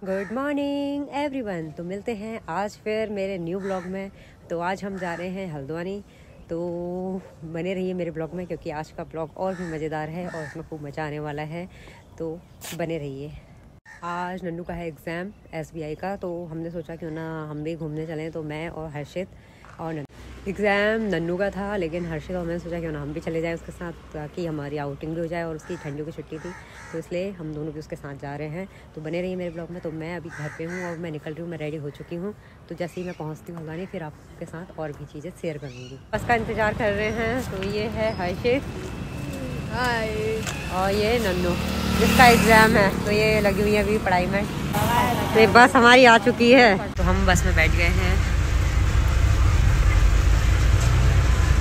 Good morning everyone. तो मिलते हैं आज फिर मेरे न्यू ब्लॉग में। तो आज हम जा रहे हैं हल्द्वानी। तो बने रहिए मेरे ब्लॉग में क्योंकि आज का ब्लॉग और भी मज़ेदार है और इसमें खूब मज़ा आने वाला है। तो बने रहिए। आज नन्नू का है एग्ज़ाम SBI का, तो हमने सोचा क्यों ना हम भी घूमने चलें। तो मैं और हर्षित और एग्ज़ाम नन्नू का था, लेकिन हर्षित और मैंने सोचा क्यों ना हम भी चले जाएं उसके साथ, ताकि हमारी आउटिंग भी हो जाए। और उसकी ठंडियों की छुट्टी थी तो इसलिए हम दोनों भी उसके साथ जा रहे हैं। तो बने रहिए मेरे ब्लॉग में। तो मैं अभी घर पे हूँ और मैं निकल रही हूँ, मैं रेडी हो चुकी हूँ। तो जैसे ही मैं पहुँचती हूँ हल्द्वानी फिर आपके साथ और भी चीज़ें शेयर करूँगी। बस का इंतज़ार कर रहे हैं। तो ये है हर्षित, हाय, और ये नन्नू जिसका एग्ज़ाम है। तो ये लगी हुई है अभी पढ़ाई में। तो बस हमारी आ चुकी है, तो हम बस में बैठ गए हैं।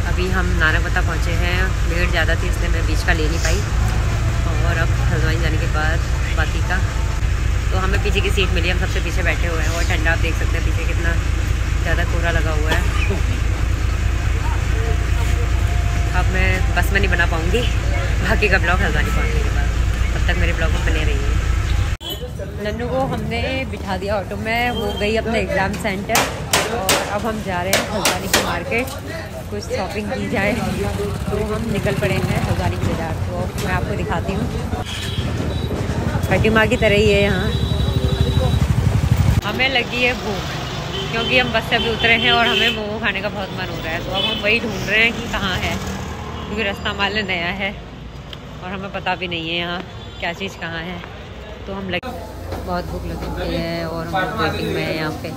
अभी हम नानापता पहुँचे हैं। भीड़ ज़्यादा थी इसलिए मैं बीच का ले नहीं पाई। और अब हल्द्वानी जाने के बाद बाकी का, तो हमें पीछे की सीट मिली। हम सबसे पीछे बैठे हुए हैं और ठंडा आप देख सकते हैं पीछे कितना ज़्यादा कोहरा लगा हुआ है। अब मैं बस में नहीं बना पाऊँगी बाकी का ब्लॉग हल्द्वानी पहुँचने के बाद। तब तक मेरे ब्लॉग में बने रहिए। नन्नू को हमने बिठा दिया ऑटो में, वो गई अपने एग्ज़ाम सेंटर। और अब हम जा रहे हैं हल्द्वानी की मार्केट, कुछ शॉपिंग की जाए। तो हम निकल पड़े हैं हल्द्वानी की बाज़ार। तो मैं आपको दिखाती हूँ, छठी माँ की तरह ही है यहाँ। हमें लगी है भूख क्योंकि हम बस से अभी उतरे हैं और हमें मोमो खाने का बहुत मन हो रहा है। तो अब हम वही ढूंढ रहे हैं कि कहाँ है, क्योंकि रास्ता हमारे लिए नया है और हमें पता भी नहीं है यहाँ क्या चीज़ कहाँ है। तो हम बहुत भूख लगी है और हम वेटिंग में है यहाँ पे।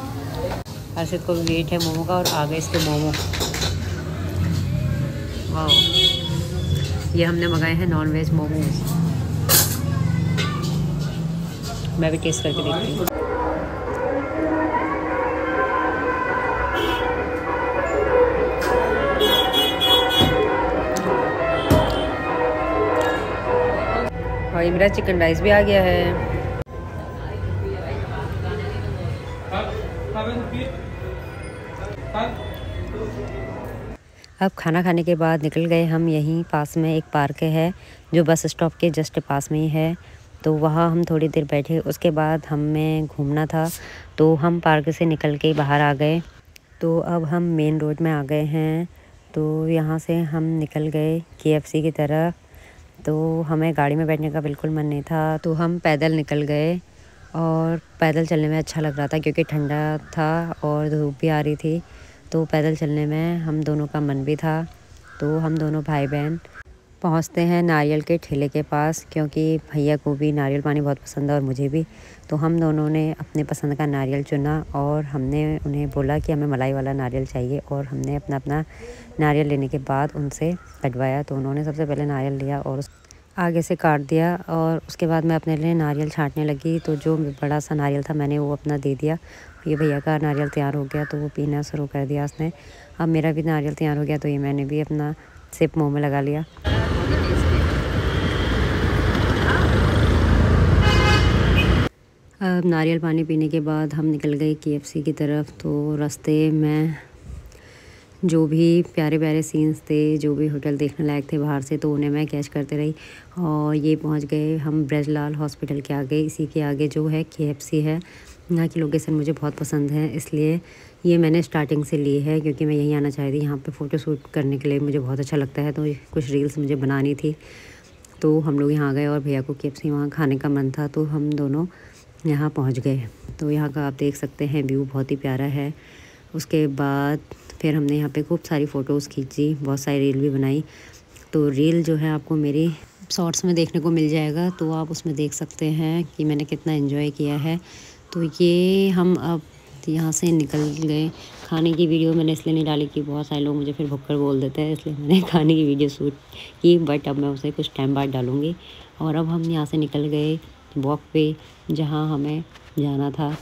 हर्षित को वेट है मोमो का और आ गए इसके मोमो। वाह, ये हमने मंगाए हैं नॉन वेज मोमोज। मैं भी टेस्ट करके देखती हूँ। और ये मेरा चिकन राइस भी आ गया है। अब खाना खाने के बाद निकल गए हम। यहीं पास में एक पार्क है जो बस स्टॉप के जस्ट पास में ही है। तो वहाँ हम थोड़ी देर बैठे। उसके बाद हमें घूमना था तो हम पार्क से निकल के बाहर आ गए। तो अब हम मेन रोड में आ गए हैं। तो यहाँ से हम निकल गए KFC की तरफ। तो हमें गाड़ी में बैठने का बिल्कुल मन नहीं था, तो हम पैदल निकल गए। और पैदल चलने में अच्छा लग रहा था क्योंकि ठंडा था और धूप भी आ रही थी। तो पैदल चलने में हम दोनों का मन भी था। तो हम दोनों भाई बहन पहुंचते हैं नारियल के ठेले के पास, क्योंकि भैया को भी नारियल पानी बहुत पसंद है और मुझे भी। तो हम दोनों ने अपने पसंद का नारियल चुना और हमने उन्हें बोला कि हमें मलाई वाला नारियल चाहिए। और हमने अपना अपना नारियल लेने के बाद उनसे कटवाया। तो उन्होंने सबसे पहले नारियल लिया और आगे से काट दिया। और उसके बाद मैं अपने लिए नारियल छांटने लगी। तो जो बड़ा सा नारियल था मैंने वो अपना दे दिया। ये भैया का नारियल तैयार हो गया तो वो पीना शुरू कर दिया उसने। अब मेरा भी नारियल तैयार हो गया तो ये मैंने भी अपना सिप मुँह में लगा लिया। अब नारियल पानी पीने के बाद हम निकल गए KFC की तरफ। तो रास्ते में जो भी प्यारे प्यारे सीन्स थे, जो भी होटल देखने लायक थे बाहर से, तो उन्हें मैं कैच करते रही। और ये पहुंच गए हम ब्रजलाल हॉस्पिटल के आगे। इसी के आगे जो है KFC है। यहाँ की लोकेशन मुझे बहुत पसंद है, इसलिए ये मैंने स्टार्टिंग से ली है क्योंकि मैं यहीं आना चाहती थी। यहाँ पे फ़ोटो शूट करने के लिए मुझे बहुत अच्छा लगता है। तो कुछ रील्स मुझे बनानी थी। तो हम लोग यहाँ गए और भैया को KFC वहाँ खाने का मन था, तो हम दोनों यहाँ पहुँच गए। तो यहाँ का आप देख सकते हैं व्यू बहुत ही प्यारा है। उसके बाद फिर हमने यहाँ पे खूब सारी फ़ोटोज़ खींची, बहुत सारी रील भी बनाई। तो रील जो है आपको मेरी शॉर्ट्स में देखने को मिल जाएगा, तो आप उसमें देख सकते हैं कि मैंने कितना एंजॉय किया है। तो ये हम अब यहाँ से निकल गए। खाने की वीडियो मैंने इसलिए नहीं डाली कि बहुत सारे लोग मुझे फिर भुक्कड़ बोल देते हैं, इसलिए मैंने खाने की वीडियो शूट की। बट अब मैं उसे कुछ टाइम बाद डालूँगी। और अब हम यहाँ से निकल गए वॉक पे जहाँ हमें जाना था।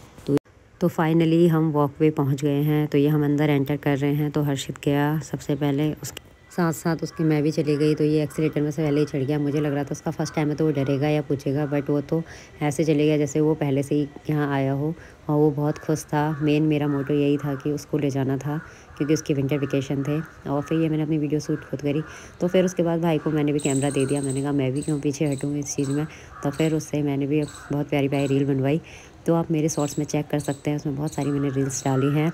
तो फाइनली हम वॉक वे पहुँच गए हैं। तो ये हम अंदर एंटर कर रहे हैं। तो हर्षित गया सबसे पहले, उसके साथ साथ उसकी मैं भी चली गई। तो ये एक्सीलेटर में से पहले ही चढ़ गया। मुझे लग रहा था उसका फर्स्ट टाइम है तो वो डरेगा या पूछेगा, बट वो तो ऐसे चले गया जैसे वो पहले से ही यहाँ आया हो। और वो बहुत खुश था। मेन मेरा मोटो यही था कि उसको ले जाना था क्योंकि उसकी विंटर वेकेशन थे। और फिर ये मैंने अपनी वीडियो शूट खुद करी। तो फिर उसके बाद भाई को मैंने भी कैमरा दे दिया। मैंने कहा मैं भी क्यों पीछे हटूँ इस चीज़ में। तो फिर उससे मैंने भी बहुत प्यारी प्यारी रील बनवाई। तो आप मेरे शॉर्ट्स में चेक कर सकते हैं, उसमें बहुत सारी मैंने रील्स डाली हैं।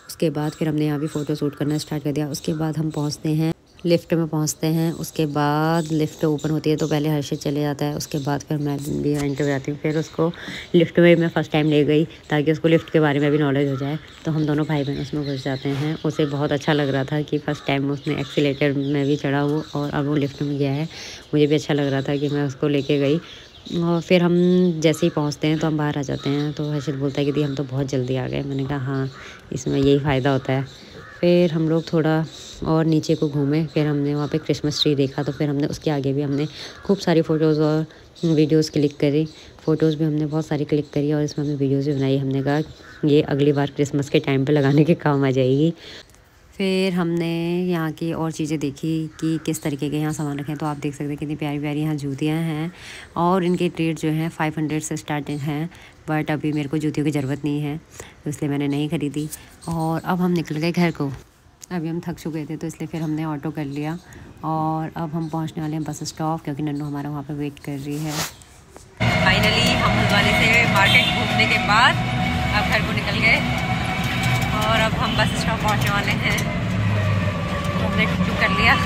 उसके बाद फिर हमने यहाँ भी फ़ोटो शूट करना स्टार्ट कर दिया। उसके बाद हम पहुँचते हैं लिफ्ट में पहुँचते हैं। उसके बाद लिफ्ट ओपन होती है तो पहले हर्षित चले जाता है, उसके बाद फिर मैं भी एंटर हो जाती हूँ। फिर उसको लिफ्ट में मैं फ़र्स्ट टाइम ले गई ताकि उसको लिफ्ट के बारे में भी नॉलेज हो जाए। तो हम दोनों भाई बहन उसमें घुस जाते हैं। उसे बहुत अच्छा लग रहा था कि फ़र्स्ट टाइम उसने एक्सीलेटर में भी चढ़ा वो, और अब वो लिफ्ट में गया है। मुझे भी अच्छा लग रहा था कि मैं उसको लेके गई। और फिर हम जैसे ही पहुँचते हैं तो हम बाहर आ जाते हैं। तो हर्षित बोलता है कि दी हम तो बहुत जल्दी आ गए। मैंने कहा हाँ, इसमें यही फ़ायदा होता है। फिर हम लोग थोड़ा और नीचे को घूमे, फिर हमने वहाँ पे क्रिसमस ट्री देखा। तो फिर हमने उसके आगे भी हमने खूब सारी फ़ोटोज़ और वीडियोज़ क्लिक करी। फ़ोटोज़ भी हमने बहुत सारी क्लिक करी और इसमें हमने वीडियोज़ भी बनाई। हमने कहा ये अगली बार क्रिसमस के टाइम पे लगाने के काम आ जाएगी। फिर हमने यहाँ की और चीज़ें देखी कि किस तरीके के यहाँ सामान रखे हैं। तो आप देख सकते हैं कितनी प्यारी प्यारी यहाँ जूतियाँ हैं, और इनके रेट जो हैं 500 से स्टार्टिंग हैं। बट अभी मेरे को जूतियों की ज़रूरत नहीं है, तो इसलिए मैंने नहीं ख़रीदी। और अब हम निकल गए घर को। अभी हम थक चुके थे तो इसलिए फिर हमने ऑटो कर लिया, और अब हम पहुँचने वाले हैं बस स्टॉप, क्योंकि नन्नू हमारा वहाँ पर वेट कर रही है। फाइनली हम हल्द्वानी से मार्केट घूमने के बाद अब घर को निकल गए, और अब हम बस स्टॉप पहुंचने वाले हैं। तो हमने टुक कर लिया।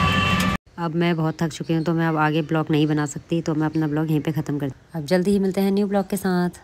अब मैं बहुत थक चुकी हूँ तो मैं अब आगे ब्लॉग नहीं बना सकती, तो मैं अपना ब्लॉग यहीं पे ख़त्म कर। अब जल्दी ही मिलते हैं न्यू ब्लॉग के साथ।